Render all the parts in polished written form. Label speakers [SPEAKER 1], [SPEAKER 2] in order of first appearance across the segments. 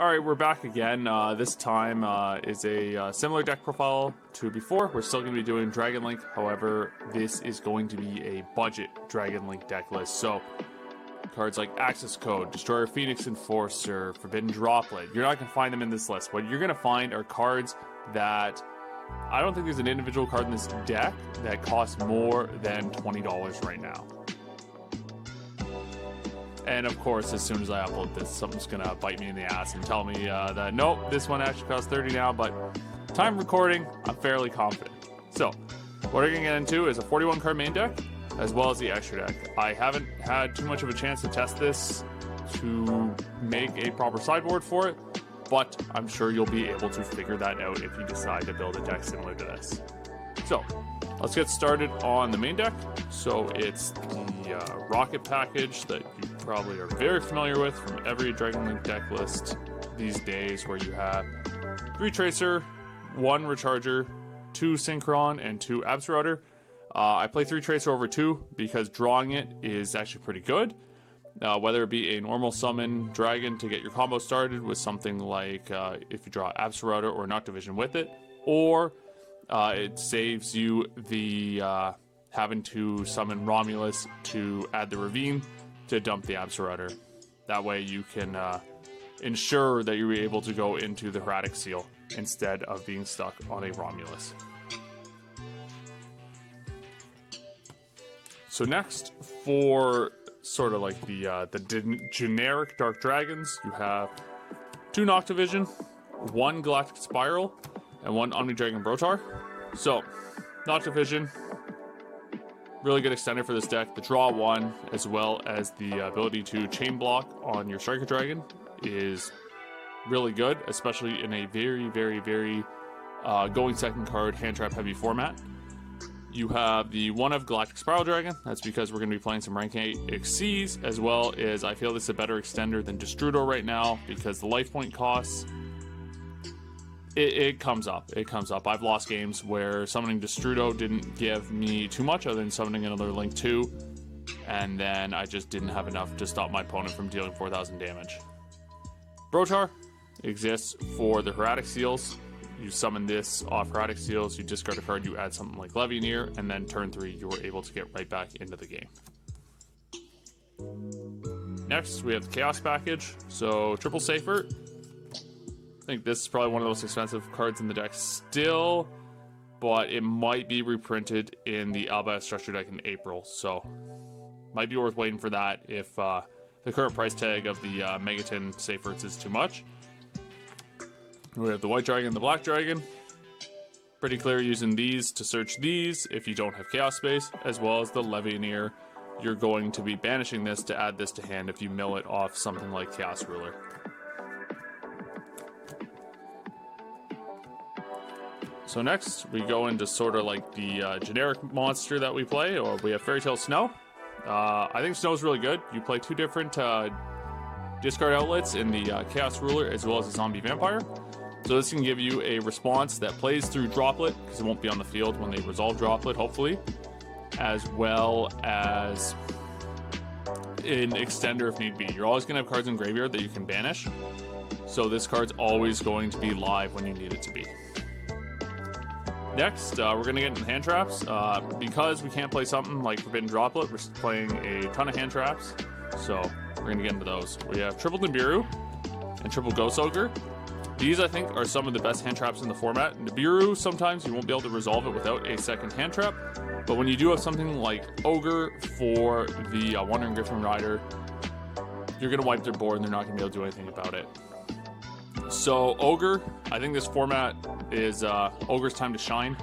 [SPEAKER 1] Alright, we're back again. This time is a similar deck profile to before. We're still going to be doing Dragon Link, however, this is going to be a budget Dragon Link deck list. So, cards like Accesscode, Destroyer Phoenix Enforcer, Forbidden Droplet, you're not going to find them in this list. What you're going to find are cards that, I don't think there's an individual card in this deck that costs more than $20 right now. And of course, as soon as I upload this, something's gonna bite me in the ass and tell me that nope, this one actually costs 30 now, but time recording, I'm fairly confident. So, what we're gonna get into is a 41 card main deck, as well as the extra deck. I haven't had too much of a chance to test this to make a proper sideboard for it, but I'm sure you'll be able to figure that out if you decide to build a deck similar to this. So, let's get started on the main deck. So it's the Rocket package that you probably are very familiar with from every Dragon Link deck list these days, where you have 3 Tracer, 1 Recharger, 2 Synchron, and 2 Absoluter. I play 3 Tracer over 2 because drawing it is actually pretty good. Whether it be a normal summon dragon to get your combo started with something like if you draw Absoluter or Noctivision with it, or it saves you the having to summon Romulus to add the Ravine to dump the Absoluter. That way you can ensure that you're able to go into the Heretic Seal instead of being stuck on a Romulus. So next, for sort of like the generic Dark Dragons, you have 2 Noctivision, 1 Galactic Spiral, and 1 Omnidragon Brotar. So, Noctivision, really good extender for this deck. The draw 1, as well as the ability to chain block on your Striker Dragon, is really good, especially in a very, very, very going second card hand trap heavy format. You have the 1 of Galactic Spiral Dragon. That's because we're going to be playing some rank 8 Xyz, as well as I feel this is a better extender than Destrudo right now, because the life point costs, it comes up. It comes up. I've lost games where summoning Destrudo didn't give me too much other than summoning another Link 2, and then I just didn't have enough to stop my opponent from dealing 4,000 damage. Brotar exists for the Heretic Seals. You summon this off Heretic Seals, you discard a card, you add something like Levianeer, and then turn 3 you were able to get right back into the game. Next, we have the Chaos package. So, triple Safer. I think this is probably one of the most expensive cards in the deck still, but it might be reprinted in the Alba Structure deck in April, so might be worth waiting for that if the current price tag of the Megaton Safers is too much. We have the White Dragon and the Black Dragon. Pretty clear using these to search these if you don't have Chaos space, as well as the Levianeer. You're going to be banishing this to add this to hand if you mill it off something like Chaos Ruler. So next, we go into sort of like the generic monster that we play, or we have Fairy Tale Snow. I think Snow is really good. You play 2 different discard outlets in the Chaos Ruler, as well as a Zombie Vampire. So this can give you a response that plays through Droplet, because it won't be on the field when they resolve Droplet, hopefully, as well as an extender if need be. You're always going to have cards in graveyard that you can banish, so this card's always going to be live when you need it to be. Next, we're going to get into hand traps. Because we can't play something like Forbidden Droplet, we're playing a ton of hand traps, so we're going to get into those. We have triple Nibiru and triple Ghost Ogre. These, I think, are some of the best hand traps in the format. Nibiru, sometimes you won't be able to resolve it without a second hand trap, but when you do have something like Ogre for the Wandering Griffin Rider, you're going to wipe their board and they're not going to be able to do anything about it. So Ogre, I think this format is Ogre's time to shine.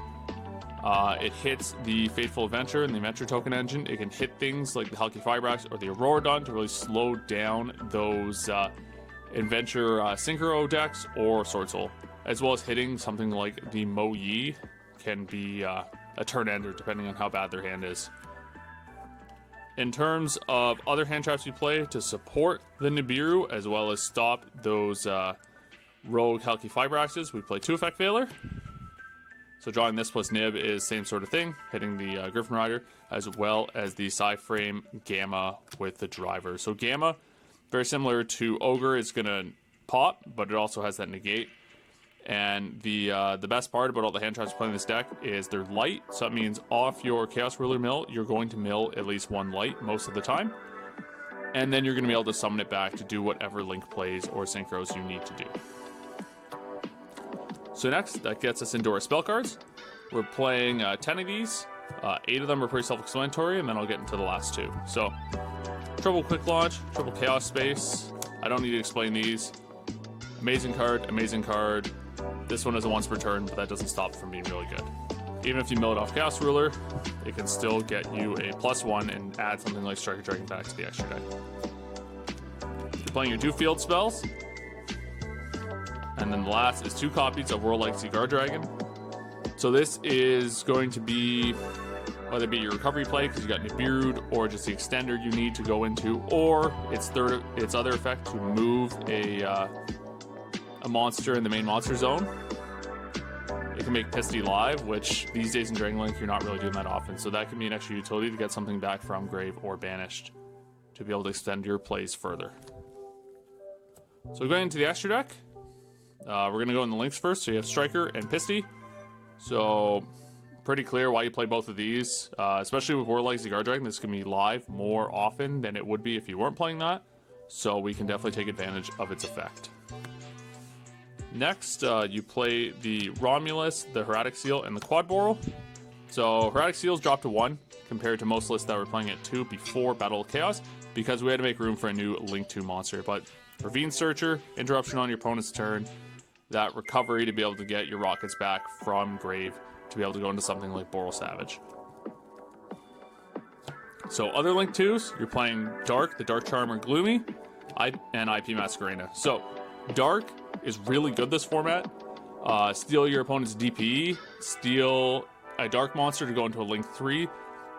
[SPEAKER 1] It hits the Fateful Adventure and the Adventure Token Engine. It can hit things like the Halki Firebrax or the Auroradon to really slow down those Adventure Synchro decks or Sword Soul, as well as hitting something like the Mo Yi can be a turn ender depending on how bad their hand is. In terms of other hand traps you play to support the Nibiru, as well as stop those rogue Halki Firebraxes, we play 2 Effect Veiler. So drawing this plus Nib is same sort of thing, hitting the Griffin Rider, as well as the Psy-Frame Gamma with the driver. So Gamma, very similar to Ogre, it's going to pop, but it also has that negate. And the best part about all the hand traps playing this deck is they're light, so that means off your Chaos Ruler mill, you're going to mill at least one light most of the time. And then you're going to be able to summon it back to do whatever link plays or synchros you need to do. So next, that gets us into our spell cards. We're playing 10 of these. 8 of them are pretty self-explanatory, and then I'll get into the last 2. So, triple quick launch, triple chaos space. I don't need to explain these. Amazing card, amazing card. This one is a once per turn, but that doesn't stop it from being really good. Even if you mill it off Chaos Ruler, it can still get you a +1 and add something like Striker Dragon back to the extra deck. You're playing your 2 field spells. And then the last is 2 copies of World Legacy Guard Dragon. So this is going to be, whether it be your recovery play because you got Nibiru'd, or just the extender you need to go into, or its other effect to move a monster in the main monster zone. It can make Pisty live, which these days in Dragon Link you're not really doing that often. So that can be an extra utility to get something back from grave or banished to be able to extend your plays further. So going into the extra deck, we're going to go in the links first. So you have Striker and Pisty. So pretty clear why you play both of these, especially with World Legacy Guard Dragon. This can be live more often than it would be if you weren't playing that. So we can definitely take advantage of its effect. Next, you play the Romulus, the Heretic Seal, and the Quad Boral. So Heretic Seals dropped to 1 compared to most lists that were playing at 2 before Battle of Chaos because we had to make room for a new Link 2 monster. But Ravine Searcher, interruption on your opponent's turn, that recovery to be able to get your rockets back from grave to be able to go into something like Boral Savage. So other Link 2s, you're playing Dark, the Dark Charmer Gloomy, and IP Masquerena. So Dark is really good this format. Steal your opponent's DPE, steal a Dark monster to go into a Link 3.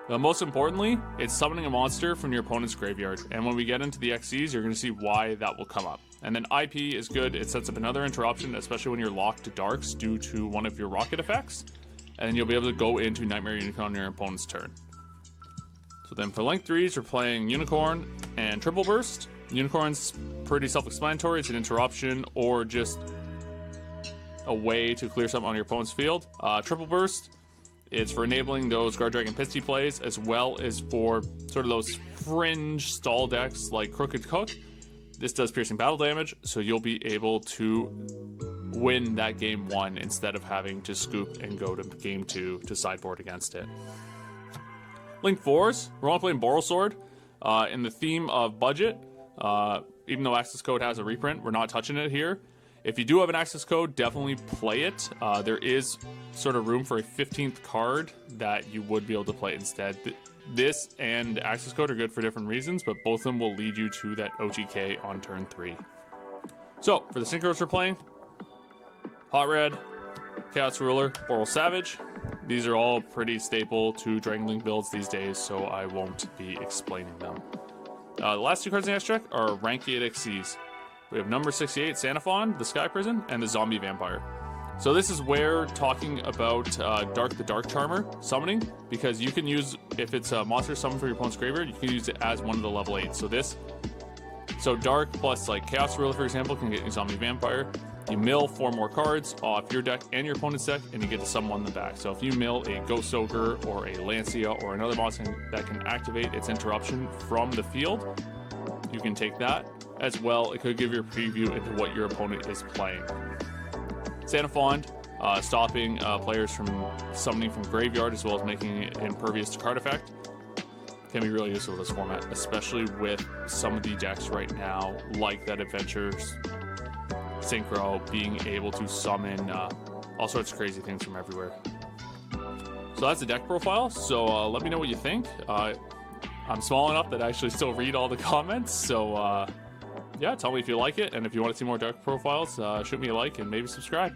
[SPEAKER 1] Most importantly, it's summoning a monster from your opponent's graveyard. And when we get into the XCs, you're going to see why that will come up. And then IP is good. It sets up another interruption, especially when you're locked to Darks due to one of your rocket effects. And then you'll be able to go into Nightmare Unicorn on your opponent's turn. So then for Link 3s, you're playing Unicorn and Triple Burst. Unicorn's pretty self-explanatory. It's an interruption or just a way to clear something on your opponent's field. Triple Burst, it's for enabling those Guard Dragon Pisty plays, as well as for sort of those fringe stall decks like Crooked Cook. This does piercing battle damage, so you'll be able to win that game 1 instead of having to scoop and go to game 2 to sideboard against it. Link 4s, we're all playing Boral Sword. In the theme of budget, even though Accesscode has a reprint, we're not touching it here. If you do have an Accesscode, definitely play it. There is sort of room for a 15th card that you would be able to play instead. This and Accesscode are good for different reasons, but both of them will lead you to that OTK on turn 3. So, for the synchros we're playing, Hot Red, Chaos Ruler, Boral Savage. These are all pretty staple to Dragon Link builds these days, so I won't be explaining them. The last 2 cards in the extra deck are rank 8 XCs. We have number 68, Sanafon, the Sky Prison, and the Zombie Vampire. So this is where talking about Dark the Dark Charmer summoning, because you can use, if it's a monster summoned for your opponent's graveyard, you can use it as one of the level 8. So Dark plus like Chaos Ruler, for example, can get you Zombie Vampire. You mill 4 more cards off your deck and your opponent's deck, and you get to summon them back. So if you mill a Ghost Ogre or a Lancia or another monster that can activate its interruption from the field, you can take that. As well, it could give you a preview into what your opponent is playing. Sanafond, stopping players from summoning from graveyard as well as making it impervious to card effect, can be really useful in this format, especially with some of the decks right now, like that Adventures Synchro, being able to summon all sorts of crazy things from everywhere. So that's the deck profile. So let me know what you think. I'm small enough that I actually still read all the comments, so yeah, tell me if you like it, and if you want to see more deck profiles, shoot me a like and maybe subscribe.